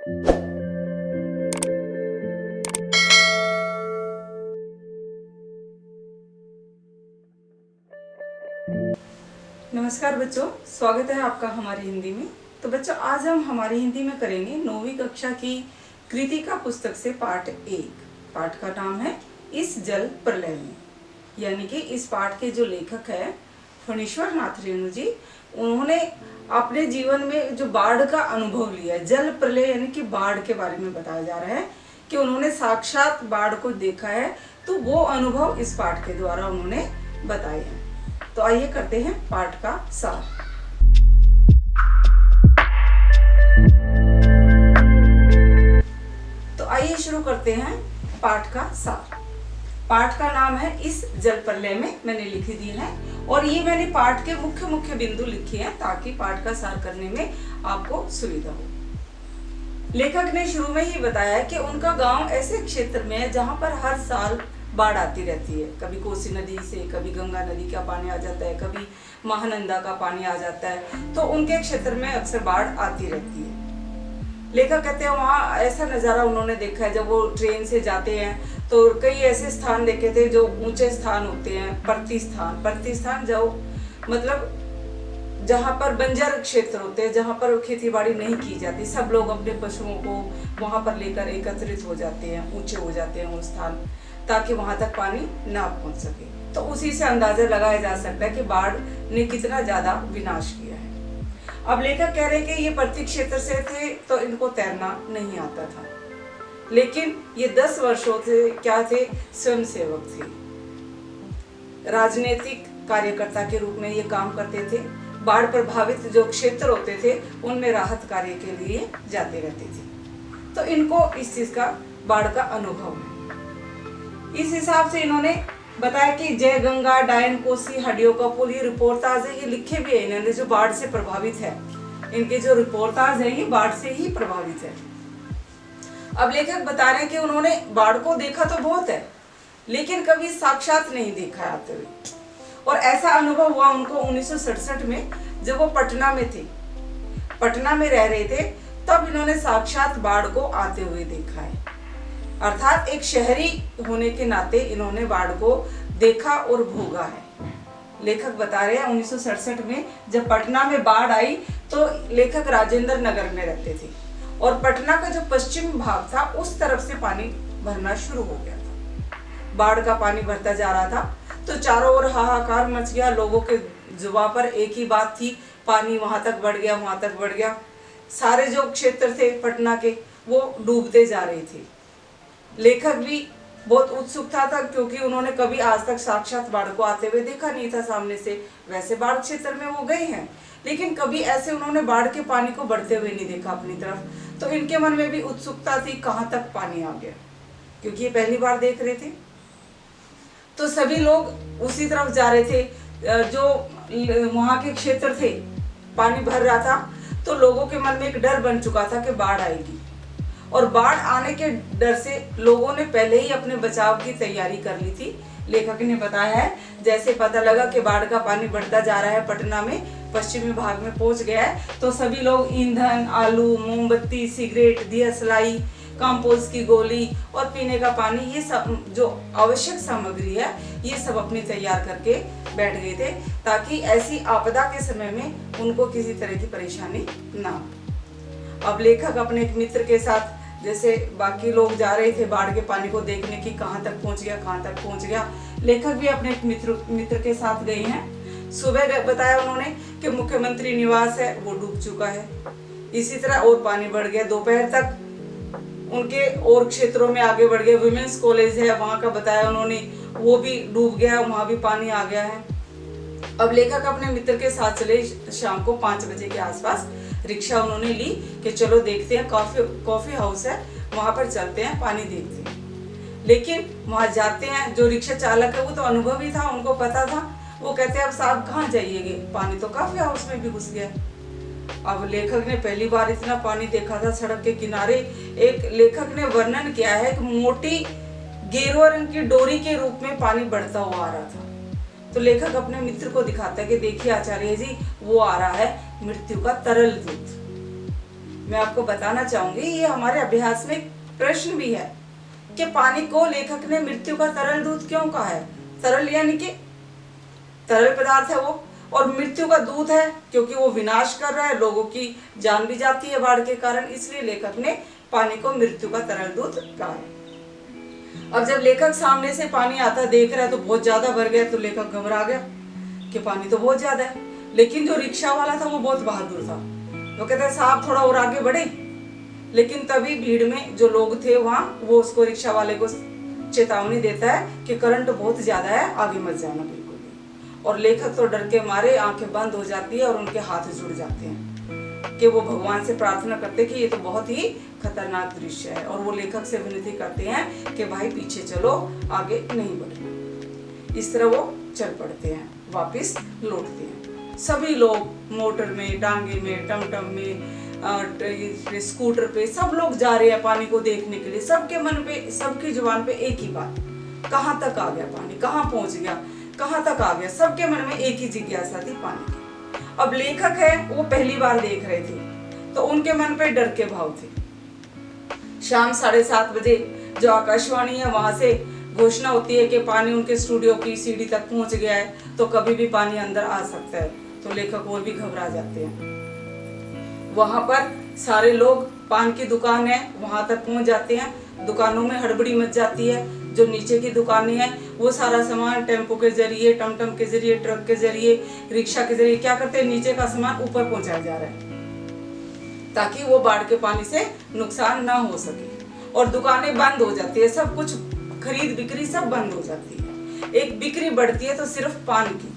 नमस्कार बच्चों, स्वागत है आपका हमारी हिंदी में। तो बच्चों, आज हम हमारी हिंदी में करेंगे 9वीं कक्षा की कृतिका पुस्तक से पाठ 1। पाठ का नाम है इस जल प्रलय में। यानी कि इस पाठ के जो लेखक है फणीश्वर नाथ रेणु जी, उन्होंने अपने जीवन में जो बाढ़ का अनुभव लिया है, जल प्रलय यानी कि बाढ़ के बारे में बताया जा रहा है कि उन्होंने साक्षात बाढ़ को देखा है। तो वो अनुभव इस पाठ के द्वारा उन्होंने बताए हैं। तो आइए करते हैं पाठ का सार। तो आइए शुरू करते हैं पाठ का सार। पाठ का नाम है इस जल प्रलय में, मैंने लिखी दी है और ये मैंने पाठ के मुख्य मुख्य बिंदु लिखे हैं ताकि पाठ का सार करने में आपको सुविधा हो। लेखक ने शुरू में ही बताया कि उनका गांव ऐसे क्षेत्र में है जहां पर हर साल बाढ़ आती रहती है। कभी कोसी नदी से, कभी गंगा नदी का पानी आ जाता है, कभी महानंदा का पानी आ जाता है। तो उनके क्षेत्र में अक्सर बाढ़ आती रहती है। लेखक कहते हैं वहाँ ऐसा नज़ारा उन्होंने देखा है। जब वो ट्रेन से जाते हैं तो कई ऐसे स्थान देखे थे जो ऊंचे स्थान होते हैं, परती स्थान जो मतलब जहाँ पर बंजर क्षेत्र होते हैं, जहाँ पर खेती बाड़ी नहीं की जाती। सब लोग अपने पशुओं को वहाँ पर लेकर एकत्रित हो जाते हैं, ऊंचे हो जाते हैं वो स्थान, ताकि वहां तक पानी ना पहुंच सके। तो उसी से अंदाजा लगाया जा सकता है कि बाढ़ ने कितना ज्यादा विनाश किया है। अब लेखक कह रहे हैं कि ये परती क्षेत्र से थे तो इनको तैरना नहीं आता था, लेकिन ये 10 वर्षों से क्या थे, स्वयंसेवक थे, राजनीतिक कार्यकर्ता के रूप में ये काम करते थे। बाढ़ प्रभावित जो क्षेत्र होते थे उनमें राहत कार्य के लिए जाते रहते थे। तो इनको इस चीज का, बाढ़ का अनुभव है। इस हिसाब से इन्होंने बताया कि जय गंगा, डायन कोसी, हड्डियों का पुल, ये रिपोर्टाज है, ये लिखे भी है इन्होंने जो बाढ़ से प्रभावित है। इनके जो रिपोर्टाज है ये बाढ़ से ही प्रभावित है। अब लेखक बता रहे हैं कि उन्होंने बाढ़ को देखा तो बहुत है, लेकिन कभी साक्षात नहीं देखा आते हुए। और ऐसा अनुभव हुआ उनको 1967 में, जब वो पटना में थे, पटना में रह रहे थे, तब इन्होंने साक्षात बाढ़ को आते हुए देखा है। अर्थात एक शहरी होने के नाते इन्होंने बाढ़ को देखा और भोगा है। लेखक बता रहे हैं 1967 में जब पटना में बाढ़ आई तो लेखक राजेंद्र नगर में रहते थे और पटना का जो पश्चिम भाग था उस तरफ से पानी भरना शुरू हो गया था। बाढ़ का पानी भरता जा रहा था तो चारों ओर हाहाकार मच गया। लोगों के जुबान पर एक ही बात थी, पानी वहां तक बढ़ गया, वहां तक बढ़ गया। सारे जो क्षेत्र थे पटना के वो डूबते जा रहे थे। लेखक भी बहुत उत्सुक था क्योंकि उन्होंने कभी आज तक साक्षात बाढ़ को आते हुए देखा नहीं था सामने से। वैसे बाढ़ क्षेत्र में वो गए हैं, लेकिन कभी ऐसे उन्होंने बाढ़ के पानी को बढ़ते हुए नहीं देखा अपनी तरफ। तो इनके मन में भी उत्सुकता थी कहाँ तक पानी आ गया, क्योंकि ये पहली बार देख रहे थे। तो सभी लोग उसी तरफ जा रहे थे जो वहाँ के क्षेत्र थे। पानी भर रहा था तो लोगों के मन में एक डर बन चुका था कि बाढ़ आएगी, और बाढ़ आने के डर से लोगों ने पहले ही अपने बचाव की तैयारी कर ली थी। लेखक ने बताया है जैसे पता लगा कि बाढ़ का पानी बढ़ता जा रहा है, पटना में पश्चिमी भाग में पहुंच गया है, तो सभी लोग ईंधन, आलू, मोमबत्ती, सिगरेट, दियासलाई, कंपोस्ट की गोली और पीने का पानी, ये सब जो आवश्यक सामग्री है ये सब अपनी तैयार करके बैठ गए थे, ताकि ऐसी आपदा के समय में उनको किसी तरह की परेशानी ना हो। अब लेखक अपने एक मित्र के साथ, जैसे बाकी लोग जा रहे थे बाढ़ के पानी को देखने की कहाँ तक पहुँच गया, कहाँ तक पहुँच गया, लेखक भी अपने एक मित्र के साथ गए हैं। सुबह बताया उन्होंने कि मुख्यमंत्री निवास है वो डूब चुका है, इसी तरह और पानी बढ़ गया। दोपहर तक उनके और क्षेत्रों में आगे बढ़ गए। वुमेन्स कॉलेज है वहाँ का बताया उन्होंने, वो भी डूब गया, वहाँ भी पानी आ गया है। अब लेखक अपने मित्र के साथ चले। शाम को 5 बजे के आसपास रिक्शा उन्होंने ली कि चलो देखते हैं, कॉफी हाउस है वहाँ पर चलते हैं, पानी देखते हैं। लेकिन वहाँ जाते हैं, जो रिक्शा चालक है वो तो अनुभवी था, उनको पता था। वो कहते हैं अब साहब कहाँ जाइएगे, पानी तो कॉफी हाउस में भी घुस गया। अब लेखक ने पहली बार इतना पानी देखा था सड़क के किनारे। एक लेखक ने वर्णन किया है कि मोटी गेरुआ रंग की डोरी के रूप में पानी बढ़ता हुआ आ रहा था। तो लेखक अपने मित्र को दिखाता है कि देखिए आचार्य जी, वो आ रहा है मृत्यु का तरल दूत। मैं आपको बताना चाहूंगी, ये हमारे अभ्यास में प्रश्न भी है कि पानी को लेखक ने मृत्यु का तरल दूत क्यों कहा है। तरल यानी कि तरल पदार्थ है वो, और मृत्यु का दूत है क्योंकि वो विनाश कर रहा है, लोगों की जान भी जाती है बाढ़ के कारण, इसलिए लेखक ने पानी को मृत्यु का तरल दूत कहा है। अब जब लेखक सामने से पानी आता देख रहा है तो बहुत ज्यादा भर गया, तो लेखक घबरा गया कि पानी तो बहुत ज्यादा है। लेकिन जो रिक्शा वाला था वो बहुत बहादुर था, वो कहता है साहब थोड़ा और आगे बढ़े। लेकिन तभी भीड़ में जो लोग थे वहां, वो उसको रिक्शा वाले को चेतावनी देता है कि करंट बहुत ज्यादा है, आगे मत जाना बिल्कुल भी। और लेखक तो डर के मारे आंखें बंद हो जाती है और उनके हाथ जुड़ जाते हैं कि वो भगवान से प्रार्थना करते कि ये तो बहुत ही खतरनाक दृश्य है, और वो लेखक से विनती करते हैं कि भाई पीछे चलो, आगे नहीं बढ़ना। इस तरह वो चल पड़ते हैं, वापस लौटते हैं। सभी लोग मोटर में, टांगे में, टमटम में, स्कूटर पे, सब लोग जा रहे हैं पानी को देखने के लिए। सबके मन पे, सबकी जुबान पे एक ही बात, कहाँ तक आ गया पानी, कहाँ पहुंच गया, कहाँ तक आ गया। सबके मन में एक ही जिज्ञासा थी पानी की। अब लेखक है वो पहली बार देख रहे थे तो उनके मन पे डर के भाव थे। शाम 7:30 बजे जो आकाशवाणी है वहां से घोषणा होती है कि पानी उनके स्टूडियो की सीढ़ी तक पहुंच गया है, तो कभी भी पानी अंदर आ सकता है। तो लेखक और भी घबरा जाते हैं। वहां पर सारे लोग, पान की दुकान है वहां तक पहुंच जाते हैं। दुकानों में हड़बड़ी मच जाती है। जो नीचे की दुकानें हैं वो सारा सामान टेम्पो के जरिए, टमटम के जरिए, ट्रक के जरिए, रिक्शा के जरिए क्या करते हैं, नीचे का सामान ऊपर पहुंचाया जा रहा है ताकि वो बाढ़ के पानी से नुकसान ना हो सके। और दुकानें बंद हो जाती है, सब कुछ खरीद बिक्री सब बंद हो जाती है। एक बिक्री बढ़ती है तो सिर्फ पान की,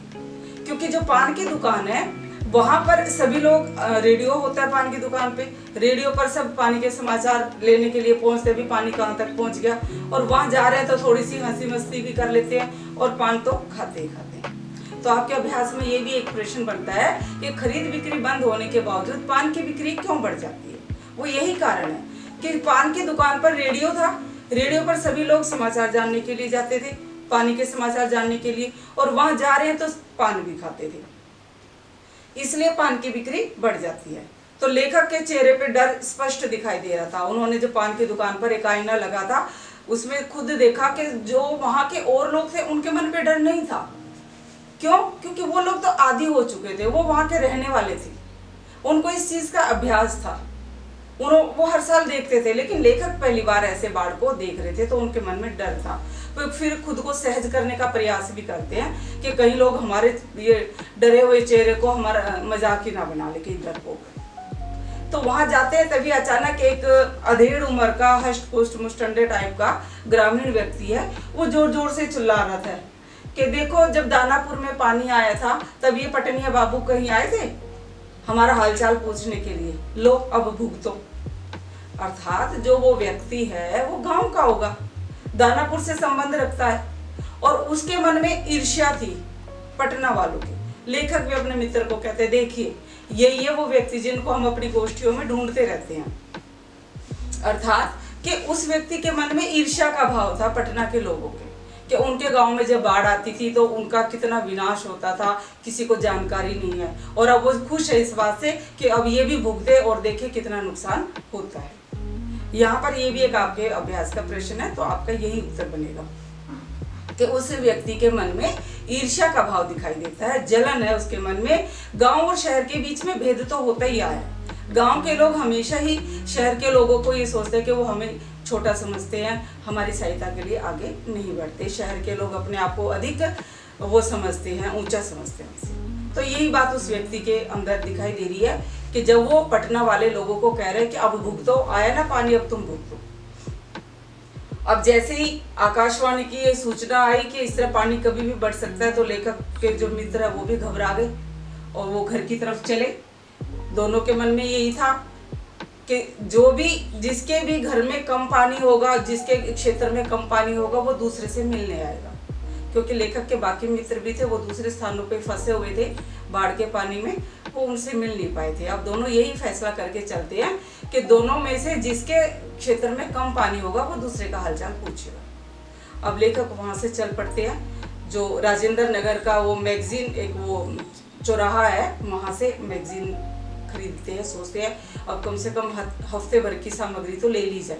क्योंकि जो पान की दुकान है वहां पर सभी लोग, रेडियो होता है पान की दुकान पे, रेडियो पर सब पानी के समाचार लेने के लिए पहुंचते भी, पानी कहाँ तक पहुंच गया। और वहां जा रहे हैं तो थोड़ी सी हंसी मस्ती भी कर लेते हैं और पान तो खाते ही खाते हैं। तो आपके अभ्यास में ये भी एक प्रश्न बनता है कि खरीद बिक्री बंद होने के बावजूद पान की बिक्री क्यों बढ़ जाती है। वो यही कारण है कि पान की दुकान पर रेडियो था, रेडियो पर सभी लोग समाचार जानने के लिए जाते थे, पानी के समाचार जानने के लिए, और वहां जा रहे हैं तो पान भी खाते थे, इसलिए पान की बिक्री बढ़ जाती है। तो लेखक के चेहरे पे डर स्पष्ट दिखाई दे रहा था। उन्होंने जो पान की दुकान पर एक आईना लगा था उसमें खुद देखा कि जो वहां के और लोग थे उनके मन पे डर नहीं था। क्यों? क्योंकि वो लोग तो आदी हो चुके थे, वो वहां के रहने वाले थे, उनको इस चीज का अभ्यास था, वो हर साल देखते थे। लेकिन लेखक पहली बार ऐसे बाढ़ को देख रहे थे तो उनके मन में डर था। तो फिर खुद को सहज करने का प्रयास भी करते हैं कि कहीं लोग हमारे ये डरे हुए चेहरे को हमारा मजाक ही ना बना ले, कहीं डर को। तो वहां जाते हैं तभी अचानक एक अधेड़ उम्र का, हष्ट पुष्ट मुस्टंडे टाइप का ग्रामीण व्यक्ति है, वो जोर जोर से चिल्ला रहा था कि देखो जब दानापुर में पानी आया था तब ये पटनिया बाबू कहीं आए थे हमारा हालचाल पूछने के लिए, लो अब भुगतो। अर्थात जो वो व्यक्ति है वो गांव का होगा, दानापुर से संबंध रखता है, और उसके मन में ईर्ष्या थी पटना वालों की। लेखक भी अपने मित्र को कहते, देखिए ये वो व्यक्ति जिनको हम अपनी गोष्ठियों में ढूंढते रहते हैं। अर्थात कि उस व्यक्ति के मन में ईर्ष्या का भाव था पटना के लोगों के, कि उनके गांव में जब बाढ़ आती थी तो उनका कितना विनाश होता था, किसी को जानकारी नहीं है, और अब वो खुश है इस बात से कि अब ये भी भुगते और देखे कितना नुकसान होता है। यहाँ पर ये भी एक आपके अभ्यास का प्रश्न है, तो आपका यही उत्तर बनेगा कि उस व्यक्ति के मन में ईर्ष्या का भाव दिखाई देता है, जलन है उसके मन में। गांव और शहर के बीच में भेद तो होता ही आया है। गांव के लोग हमेशा ही शहर के लोगों को ये सोचते हैं कि वो हमें छोटा समझते हैं, हमारी सहायता के लिए आगे नहीं बढ़ते। शहर के लोग अपने आप को अधिक वो समझते हैं, ऊंचा समझते हैं। तो यही बात उस व्यक्ति के अंदर दिखाई दे रही है कि जब वो पटना वाले लोगों को कह रहे हैं कि अब भुगतो, आया ना पानी अब तुम भुगतो। अब जैसे ही आकाशवाणी की ये सूचना आई कि इस तरह पानी कभी भी बढ़ सकता है, तो लेखक के जो मित्र है वो भी घबरा गए और वो घर की तरफ चले। दोनों के मन में यही था कि जो भी, जिसके भी घर में कम पानी होगा, जिसके क्षेत्र में कम पानी होगा, वो दूसरे से मिलने आएगा। क्योंकि लेखक के बाकी मित्र भी थे, वो दूसरे स्थानों पे फंसे हुए थे बाढ़ के पानी में, वो उनसे मिल नहीं पाए थे। अब दोनों यही फैसला करके चलते हैं कि दोनों में से जिसके क्षेत्र में कम पानी होगा वो दूसरे का हालचाल पूछेगा। अब लेखक वहाँ से चल पड़ते हैं। जो राजेंद्र नगर का वो मैगजीन, एक वो चौराहा है, वहाँ से मैगजीन खरीदते हैं, सोचते हैं अब कम से कम हफ्ते भर की सामग्री तो ले ली जाए।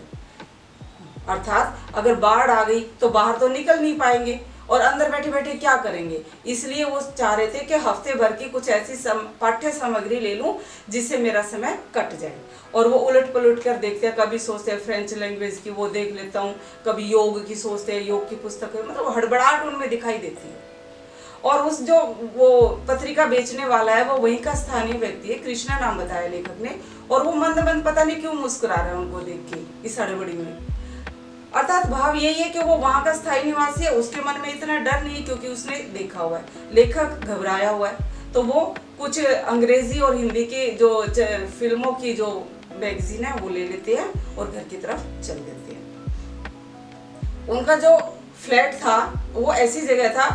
अर्थात अगर बाढ़ आ गई तो बाहर तो निकल नहीं पाएंगे और अंदर बैठे बैठे क्या करेंगे, इसलिए वो चाह रहे थे कि हफ्ते भर की कुछ ऐसी पाठ्य सामग्री ले लूं जिससे मेरा समय कट जाए। और वो उलट पलट कर देखते हैं, कभी सोचते हैं फ्रेंच लैंग्वेज की वो देख लेता हूँ, कभी योग की सोचते हैं, योग की पुस्तकें, मतलब हड़बड़ाहट उनमें दिखाई देती है। और उस जो वो पत्रिका बेचने वाला है वो वहीं का स्थानीय व्यक्ति है, कृष्णा नाम बताया लेखक ने, और वो मंद मंद पता नहीं क्यों मुस्कुरा रहा है उनको देख के इस हड़बड़ी में। अर्थात भाव यही है कि वो वहां का स्थायी निवासी है, उसके मन में इतना डर नहीं क्योंकि उसने देखा हुआ है। लेखक घबराया हुआ है, तो वो कुछ अंग्रेजी और हिंदी की जो फिल्मों की जो मैगजीन है वो ले लेते हैं और घर की तरफ चल देते हैं। उनका जो फ्लैट था वो ऐसी जगह था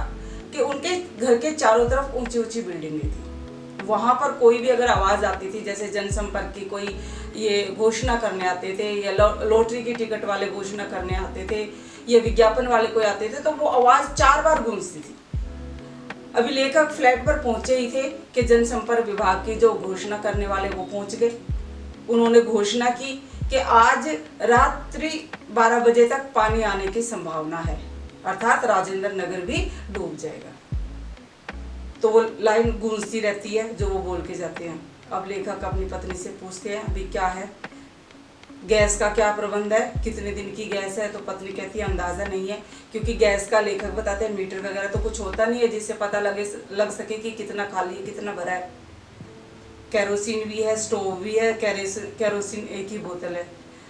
कि उनके घर के चारों तरफ ऊंची ऊंची बिल्डिंगें थी। वहां पर कोई भी अगर आवाज आती थी, जैसे जनसंपर्क की कोई ये घोषणा करने आते थे, या लॉटरी की टिकट वाले घोषणा करने आते थे, या विज्ञापन वाले कोई आते थे, तो वो आवाज 4 बार गूंजती थी। अभी लेखक फ्लैट पर पहुंचे ही थे कि जनसंपर्क विभाग की जो घोषणा करने वाले वो पहुंच गए। उन्होंने घोषणा की कि आज रात्रि 12 बजे तक पानी आने की संभावना है, अर्थात राजेंद्र नगर भी डूब जाएगा। तो वो लाइन गूंजती रहती है जो वो बोल के जाते हैं। अब लेखक अपनी पत्नी से पूछते हैं अभी क्या है, गैस का क्या प्रबंध है, कितने दिन की गैस है? तो पत्नी कहती है अंदाजा नहीं है, क्योंकि गैस का लेखक बताते हैं मीटर वगैरह तो कुछ होता नहीं है जिससे पता लग सके कि कितना खाली है कितना भरा है। केरोसिन भी है, स्टोव भी है, केरोसिन एक ही बोतल है।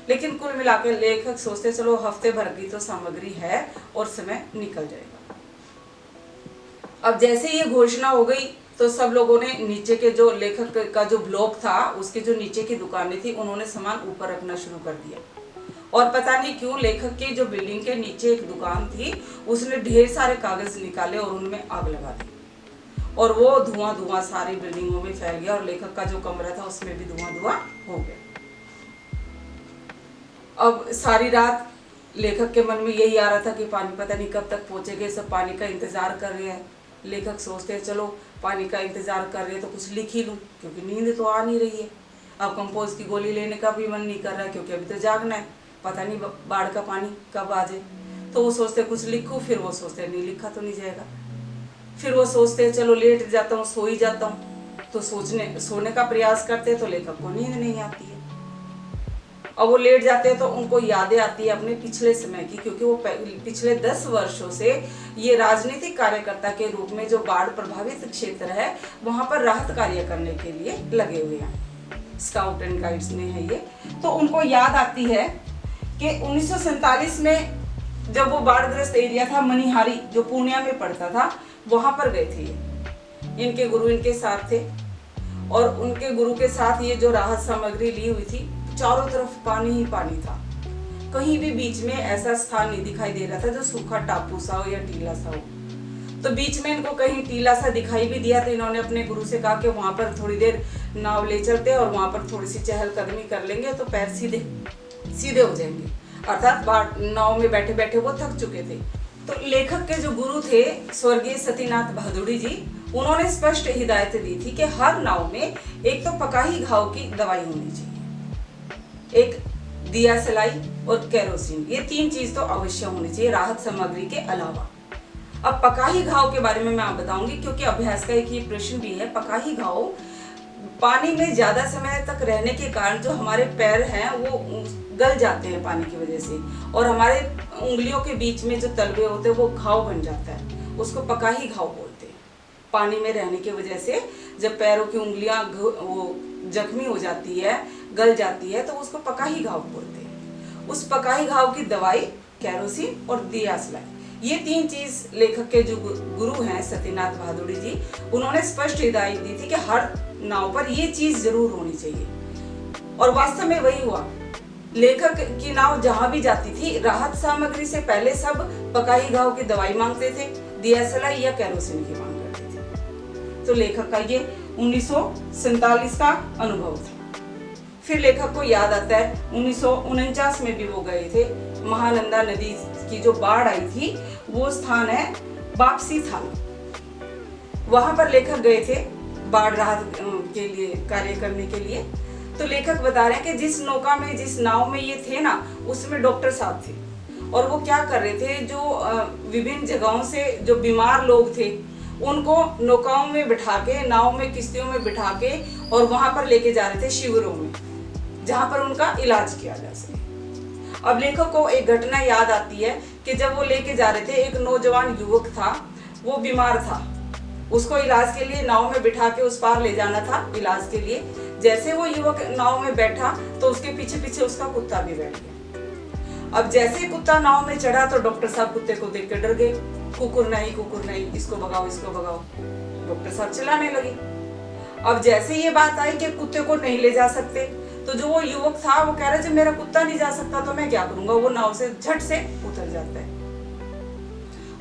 लेकिन कुल मिलाकर लेखक सोचते चलो हफ्ते भर की तो सामग्री है और समय निकल जाएगा। अब जैसे ये घोषणा हो गई तो सब लोगों ने नीचे के जो लेखक का जो ब्लॉक था उसके जो नीचे की दुकानें थी उन्होंने सामान ऊपर रखना शुरू कर दिया। और पता नहीं क्यों लेखक की जो बिल्डिंग के नीचे एक दुकान थी उसने ढेर सारे कागज निकाले और उनमें आग लगा दी, और वो धुआं धुआं सारी बिल्डिंगों में फैल गया और लेखक का जो कमरा था उसमें भी धुआं धुआं हो गया। अब सारी रात लेखक के मन में यही आ रहा था कि पानी पता नहीं कब तक पहुंचेगा, सब पानी का इंतजार कर रहे हैं। लेखक सोचते हैं चलो पानी का इंतजार कर रहे हैं तो कुछ लिख ही लूं, क्योंकि नींद तो आ नहीं रही है। अब कंपोज की गोली लेने का भी मन नहीं कर रहा है क्योंकि अभी तो जागना है, पता नहीं बाढ़ का पानी कब आ जाए। तो वो सोचते कुछ लिखूं, फिर वो सोचते नहीं लिखा तो नहीं जाएगा। फिर वो सोचते चलो लेट जाता हूँ, सो ही जाता हूँ। तो सोने का प्रयास करते तो लेखक को नींद नहीं आती है। और वो लेट जाते हैं तो उनको यादें आती है अपने पिछले समय की, क्योंकि वो पिछले 10 वर्षों से ये राजनीतिक कार्यकर्ता के रूप में जो बाढ़ प्रभावित क्षेत्र है वहां पर राहत कार्य करने के लिए लगे हुए हैं। स्काउट एंड गाइड्स में है ये। तो उनको याद आती है कि 1947 में जब वो बाढ़ग्रस्त एरिया था मनिहारी जो पूर्णिया में पड़ता था, वहां पर गए थे ये। इनके गुरु इनके साथ थे और उनके गुरु के साथ ये जो राहत सामग्री ली हुई थी, चारों तरफ पानी ही पानी था। कहीं भी बीच में ऐसा स्थान नहीं दिखाई दे रहा था जो सूखा टापू सा हो या टीला सा हो। तो बीच में इनको कहीं टीला सा दिखाई भी दिया तो इन्होंने अपने गुरु से कहा कि वहां पर थोड़ी देर नाव ले चलते और वहां पर थोड़ी सी चहलकदमी कर लेंगे तो पैर सीधे हो जाएंगे। अर्थात नाव में बैठे बैठे वो थक चुके थे। तो लेखक के जो गुरु थे स्वर्गीय सतीनाथ भादुड़ी जी, उन्होंने स्पष्ट हिदायत दी थी कि हर नाव में एक तो पकाही घाव की दवाई होनी चाहिए, एक दिया सलाई और केरोसिन, ये 3 चीज तो अवश्य होनी चाहिए राहत सामग्री के अलावा। अब पकाही घाव के बारे में मैं बताऊंगी क्योंकि अभ्यास का एक ये प्रश्न भी है। पकाही घाव पानी में ज्यादा समय तक रहने के कारण जो हमारे पैर हैं वो गल जाते हैं पानी की वजह से, और हमारे उंगलियों के बीच में जो तलवे होते हैं वो घाव बन जाता है, उसको पकाही घाव बोलते हैं। पानी में रहने की वजह से जब पैरों की उंगलियां वो जख्मी हो जाती है, गल जाती है, तो उसको पकाही घाव बोलते हैं। उस पकाही घाव की दवाई केरोसिन और दिया सलाई, ये 3 चीज लेखक के जो गुरु हैं सतीनाथ भादुड़ी जी, उन्होंने स्पष्ट हिदायत दी थी कि हर नाव पर ये चीज जरूर होनी चाहिए। और वास्तव में वही हुआ। लेखक की नाव जहां भी जाती थी राहत सामग्री से पहले सब पकाही घाव की दवाई मांगते थे, दिया सलाई या केरोसिन की मांग करते थे। तो लेखक का ये 1947 का अनुभव था। फिर लेखक को याद आता है 1949 में भी वो गए थे। महानंदा नदी की जो बाढ़ आई थी वो स्थान है वापसी थाना, वहां पर लेखक गए थे। बाढ़ राहत के लिए कार्य करने के लिए। तो लेखक बता रहे हैं कि जिस नौका में, जिस नाव में ये थे ना, उसमें डॉक्टर साहब थे और वो क्या कर रहे थे, जो विभिन्न जगहों से जो बीमार लोग थे उनको नौकाओं में बिठा के, नाव में, किश्तियों में बिठा के और वहां पर लेके जा रहे थे शिविरों में, जहां पर उनका इलाज किया जा सके। अब लेखक को एक घटना याद आती है कि जब वो लेके जा रहे थे, एक नौजवान युवक था, वो बीमार था, उसको इलाज के लिए नाव में बिठा के उस पार ले जाना था इलाज के लिए। जैसे वो युवक नाव में बैठा तो उसके पीछे पीछे उसका कुत्ता भी बैठ गया। अब जैसे ही कुत्ता नाव में चढ़ा तो डॉक्टर साहब कुत्ते को देख कर डर गए, कुकुर नहीं, इसको भगाओ, इसको भगाओ। डॉक्टर साहब चिल्लाने लगे। अब जैसे ये बात आई कि कुत्ते को नहीं ले जा सकते, तो जो वो युवक था वो कह रहा है जब मेरा कुत्ता नहीं जा सकता तो मैं क्या करूंगा। वो नाव से झट से उतर जाता है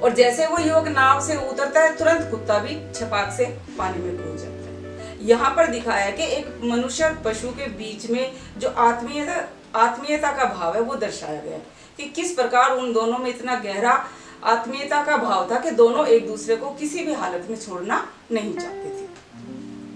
और जैसे वो युवक नाव से उतरता है तुरंत कुत्ता भी छपाक से पानी में कूद जाता है। यहाँ पर दिखाया है कि एक मनुष्य और पशु के बीच में जो आत्मीयता का भाव है वो दर्शाया गया है कि किस प्रकार उन दोनों में इतना गहरा आत्मीयता का भाव था कि दोनों एक दूसरे को किसी भी हालत में छोड़ना नहीं चाहते थे।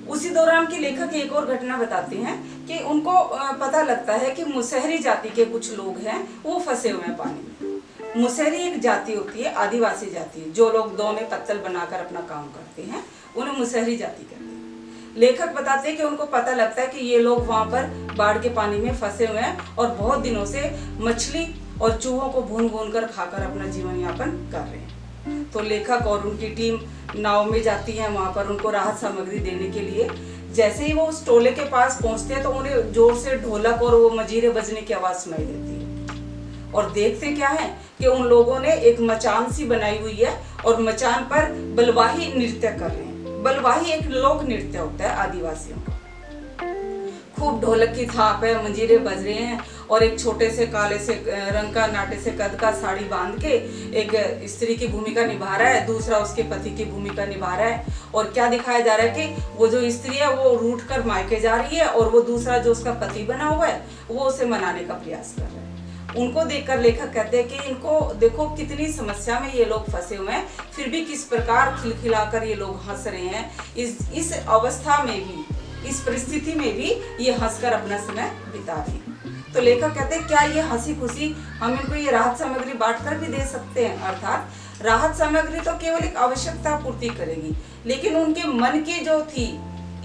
उसी दौरान के लेखक एक और घटना बताते हैं कि उनको पता लगता है कि मुसहरी जाति के कुछ लोग हैं, वो फंसे हुए हैं पानी में। मुसहरी एक जाति होती है, आदिवासी जाति, जो लोग दोने पत्तल बनाकर अपना काम करते हैं, उन्हें मुसहरी जाति कहते हैं। लेखक बताते हैं कि उनको पता लगता है कि ये लोग वहां पर बाढ़ के पानी में फंसे हुए हैं और बहुत दिनों से मछली और चूहों को भून भून कर खाकर अपना जीवन यापन कर रहे हैं। तो लेखक और उनकी टीम नाव में जाती है वहां पर उनको राहत सामग्री देने के लिए। जैसे ही वो उस टोले के पास पहुंचते हैं तो उन्हें जोर से ढोलक और वो मजीरे बजने की आवाज सुनाई देती है और देखते क्या है कि उन लोगों ने एक मचान सी बनाई हुई है और मचान पर बलवाही नृत्य कर रहे हैं। बलवाही एक लोक नृत्य होता है आदिवासियों का। खूब ढोलक की थाप है, मंजीरे बज रहे हैं और एक छोटे से काले से रंग का, नाटे से कद का साड़ी बांध के एक स्त्री की भूमिका निभा रहा है, दूसरा उसके पति की भूमिका निभा रहा है। और क्या दिखाया जा रहा है कि वो जो स्त्री है वो रूठ कर मायके जा रही है और वो दूसरा जो उसका पति बना हुआ है वो उसे मनाने का प्रयास कर रहा है। उनको देखकर लेखक कहते हैं कि इनको देखो कितनी समस्या में ये लोग फंसे हुए हैं, फिर भी किस प्रकार खिलखिलाकर ये लोग हंस रहे हैं। इस अवस्था में भी, इस परिस्थिति में भी ये हंसकर अपना समय बिता रहे हैं। तो लेखक कहते हैं क्या ये हंसी खुशी हम इनको ये राहत सामग्री बांटकर भी दे सकते हैं। अर्थात राहत सामग्री तो केवल एक आवश्यकता पूर्ति करेगी, लेकिन उनके मन की जो थी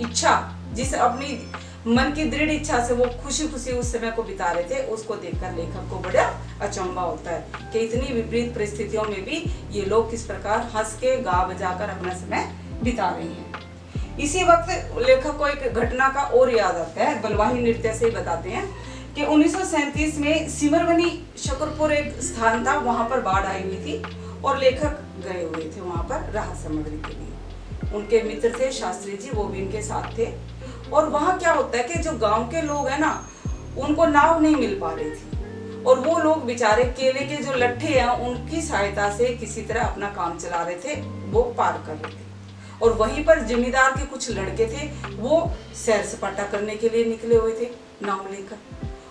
इच्छा, जिस अपनी मन की दृढ़ इच्छा से वो खुशी खुशी उस समय को बिता रहे थे, उसको देखकर लेखक को बड़ा अचंभा होता है कि इतनी विपरीत परिस्थितियों में भी ये लोग किस प्रकार हंस के गा बजाकर अपना समय बिता रहे हैं। इसी वक्त लेखक को एक घटना का और याद आता है, बलवाही नृत्य से ही बताते हैं कि 1937 में सिमरवनी शकरपुर एक स्थान था, वहां पर बाढ़ आई हुई थी और लेखक गए हुए थे वहां पर राहत सामग्री के लिए। उनके मित्र थे शास्त्री जी, वो भी इनके साथ थे। और वहां क्या होता है कि जो गांव के लोग हैं ना, उनको नाव नहीं मिल पा रही थी और वो लोग बेचारे केले के जो लट्ठे हैं उनकी सहायता से किसी तरह अपना काम चला रहे थे, वो पार कर रहे थे। और वहीं पर जमींदार के कुछ लड़के थे, वो सैर सपाटा करने के लिए निकले हुए थे नाव लेकर।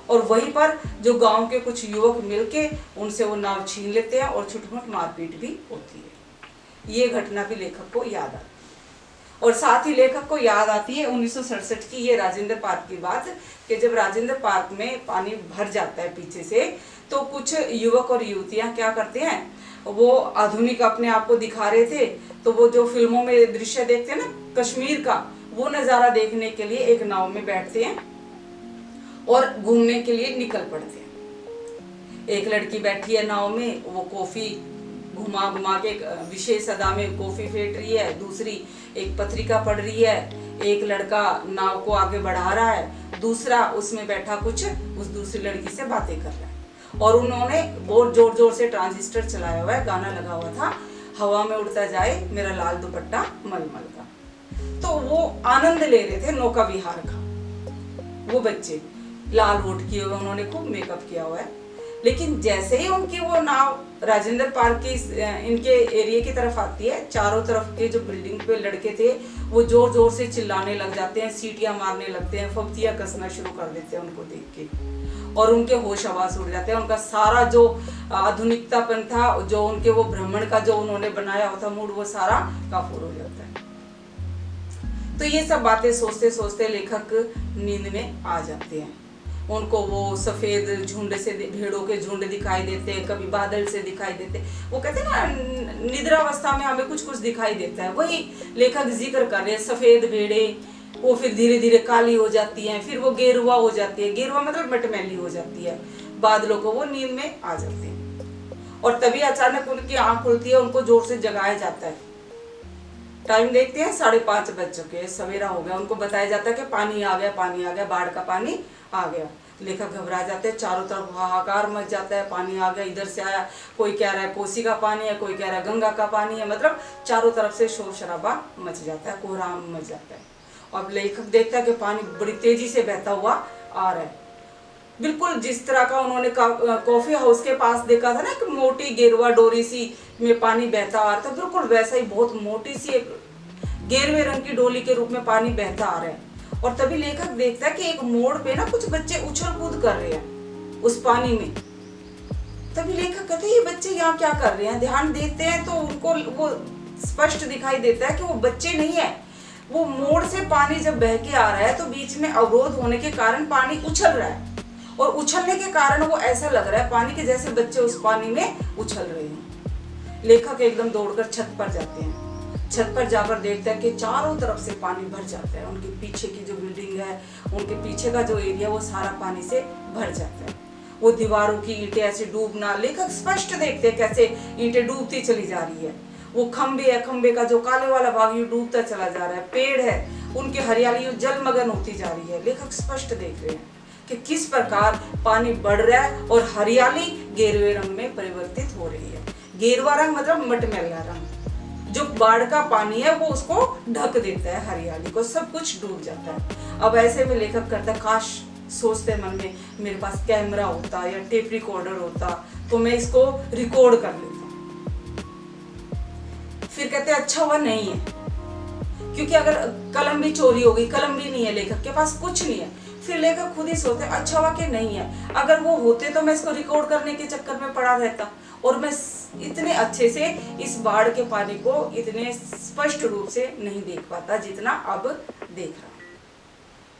और वहीं पर जो गांव के कुछ युवक मिलके उनसे वो नाव छीन लेते हैं और छुटमुट मारपीट भी होती है। ये घटना भी लेखक को याद आती है। और साथ ही लेखक को याद आती है 1967 की ये राजेंद्र पार्क की बात कि जब राजेंद्र पार्क में पानी भर जाता है पीछे से, तो कुछ युवक और युवतियां क्या करते हैं, वो आधुनिक अपने आप को दिखा रहे थे। तो वो जो फिल्मों में दृश्य देखते हैं ना कश्मीर का, वो नज़ारा देखने के लिए एक नाव में बैठते हैं और घूमने के लिए निकल पड़ते हैं। एक लड़की बैठी है नाव में, वो कॉफी घुमा घुमा के विशेष अदा में कॉफी फेंट रही है, दूसरी एक पत्रिका पढ़ रही है, एक लड़का नाव को आगे बढ़ा रहा है, दूसरा उसमें बैठा कुछ उस दूसरी लड़की से बातें कर रहा है। और उन्होंने बहुत जोर जोर से ट्रांजिस्टर चलाया हुआ है, गाना लगा हुआ था, हवा में उड़ता जाए मेरा लाल दुपट्टा मलमल का। तो वो आनंद ले रहे थे नौका विहार का। वो बच्चे लाल होठ किए हुए, उन्होंने खूब मेकअप किया हुआ है। लेकिन जैसे ही उनकी वो नाव राजेंद्र पार्क के इनके एरिया की तरफ आती है, चारों तरफ के जो बिल्डिंग पे लड़के थे वो जोर जोर से चिल्लाने लग जाते हैं, सीटियां मारने लगते हैं, फब्तियां कसना शुरू कर देते हैं उनको देख के, और उनके होश आवास उड़ जाते हैं। उनका सारा जो आधुनिकतापन था, जो उनके वो भ्रमण का जो उन्होंने बनाया हुआ था मूड, वो सारा काफूर हो जाता है। तो ये सब बातें सोचते सोचते लेखक नींद में आ जाते हैं। उनको वो सफेद झुंड से, भेड़ों के झुंड दिखाई देते हैं, कभी बादल से दिखाई देते हैं। वो कहते हैं ना, निद्रावस्था में हमें कुछ कुछ दिखाई देता है, वही लेखक जिक्र कर रहे हैं। सफेद भेड़ें, वो फिर धीरे धीरे काली हो जाती हैं, फिर वो गेरुआ हो जाती है, गेरुआ मतलब मटमैली हो जाती है। बादलों को वो नींद में आ जाते हैं और तभी अचानक उनकी आंख खुलती है, उनको जोर से जगाया जाता है। टाइम देखते हैं 5:30 बज चुके हैं, सवेरा हो गया। उनको बताया जाता है कि पानी आ गया, पानी आ गया, बाढ़ का पानी आ गया। लेखक घबरा जाते हैं, चारों तरफ हाहाकार मच जाता है, पानी आ गया, इधर से आया, कोई कह रहा है कोसी का पानी है, कोई कह रहा है गंगा का पानी है, मतलब चारों तरफ से शोर शराबा मच जाता है, कोहराम मच जाता है। अब लेखक देखता है कि पानी बड़ी तेजी से बहता हुआ आ रहा है, बिल्कुल जिस तरह का उन्होंने कॉफी हाउस के पास देखा था ना, एक मोटी गेरुआ डोरी सी में पानी बहता आ रहा था, बिल्कुल वैसा ही बहुत मोटी सी एक गेरुए रंग की डोली के रूप में पानी बहता आ रहा है। और तभी लेखक देखता है कि एक मोड़ पे ना कुछ बच्चे उछल कूद कर रहे हैं उस पानी में। तभी लेखक कहते हैं ये बच्चे यहाँ क्या कर रहे हैं। ध्यान देते हैं तो उनको वो स्पष्ट दिखाई देता है कि वो बच्चे नहीं है, वो मोड़ से पानी जब बह के आ रहा है तो बीच में अवरोध होने के कारण पानी उछल रहा है, और उछलने के कारण वो ऐसा लग रहा है पानी के जैसे बच्चे उस पानी में उछल रहे हैं। लेखक एकदम दौड़कर छत पर जाते हैं। छत पर जाकर देखते हैं कि चारों तरफ से पानी भर जाता है। उनके पीछे की जो बिल्डिंग है, उनके पीछे का जो एरिया, वो सारा पानी से भर जाता है। वो दीवारों की ईंटें ऐसे डूबना लेखक स्पष्ट देखते हैं, कैसे ईंटें डूबती चली जा रही है। वो खंबे है, खंबे का जो काले वाला भाग डूबता चला जा रहा है। पेड़ है, उनकी हरियाली जलमग्न होती जा रही है। लेखक स्पष्ट देख रहे हैं कि किस प्रकार पानी बढ़ रहा है और हरियाली गेरुए रंग में परिवर्तित हो रही है। गेरुआ रंग मतलब मटमैला रंग, जो बाढ़ का पानी है वो उसको ढक देता है, हरियाली को, सब कुछ डूब जाता है। अब ऐसे में लेखक करता है, काश, सोचते मन में, मेरे पास कैमरा होता या टेप रिकॉर्डर होता तो मैं इसको रिकॉर्ड कर लेता। फिर कहते हैं अच्छा हुआ नहीं है, क्योंकि अगर कलम भी चोरी हो गई, कलम भी नहीं है लेखक के पास, कुछ नहीं है। फिर लेखक खुद ही सोचते अच्छा हुआ कि नहीं है, अगर वो होते तो मैं इसको रिकॉर्ड करने के चक्कर में पड़ा रहता और मैं इतने अच्छे से इस बाढ़ के पानी को इतने स्पष्ट रूप से नहीं देख पाता जितना अब देख रहा हूं।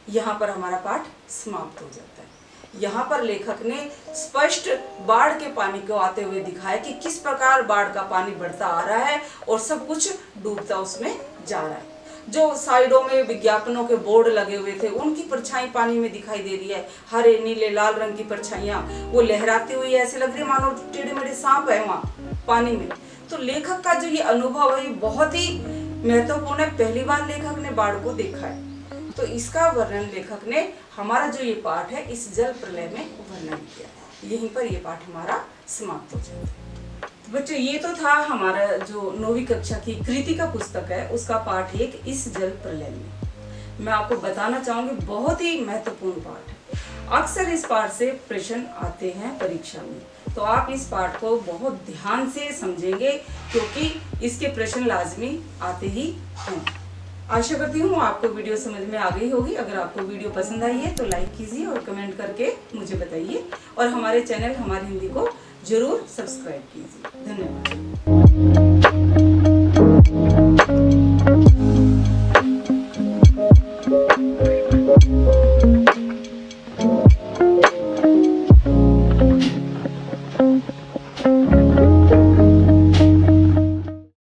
यहाँ पर हमारा पाठ समाप्त हो जाता है। यहाँ पर लेखक ने स्पष्ट बाढ़ के पानी को आते हुए दिखाया कि किस प्रकार बाढ़ का पानी बढ़ता आ रहा है और सब कुछ डूबता उसमें जा रहा है। जो साइडों में विज्ञापनों के बोर्ड लगे हुए थे, उनकी परछाई पानी में दिखाई दे रही है, हरे नीले लाल रंग की परछाइयां, वो लहराती हुई ऐसे लग रही है मानो टेढ़े मेढ़े सांप है वहाँ पानी में। तो लेखक का जो ये अनुभव है बहुत ही महत्वपूर्ण है। पहली बार लेखक ने बाढ़ को देखा है, तो इसका वर्णन लेखक ने हमारा जो ये पाठ है इस जल प्रलय में वर्णन किया। यहीं पर ये पाठ हमारा समाप्त हो जाता है। बच्चों, ये तो था हमारा जो 9वीं कक्षा की कृति का पुस्तक है, उसका पाठ 1 इस जल प्रलय में। मैं आपको बताना चाहूंगी बहुत ही महत्वपूर्ण पाठ है। अक्सर इस पाठ से प्रश्न आते हैं परीक्षा में, तो आप इस पाठ को बहुत ध्यान से समझेंगे क्योंकि इसके प्रश्न लाजमी आते ही हैं। आशा करती हूँ आपको वीडियो समझ में आ गई होगी। अगर आपको वीडियो पसंद आई है तो लाइक कीजिए और कमेंट करके मुझे बताइए, और हमारे चैनल हमारी हिंदी को जरूर सब्सक्राइब कीजिए। धन्यवाद।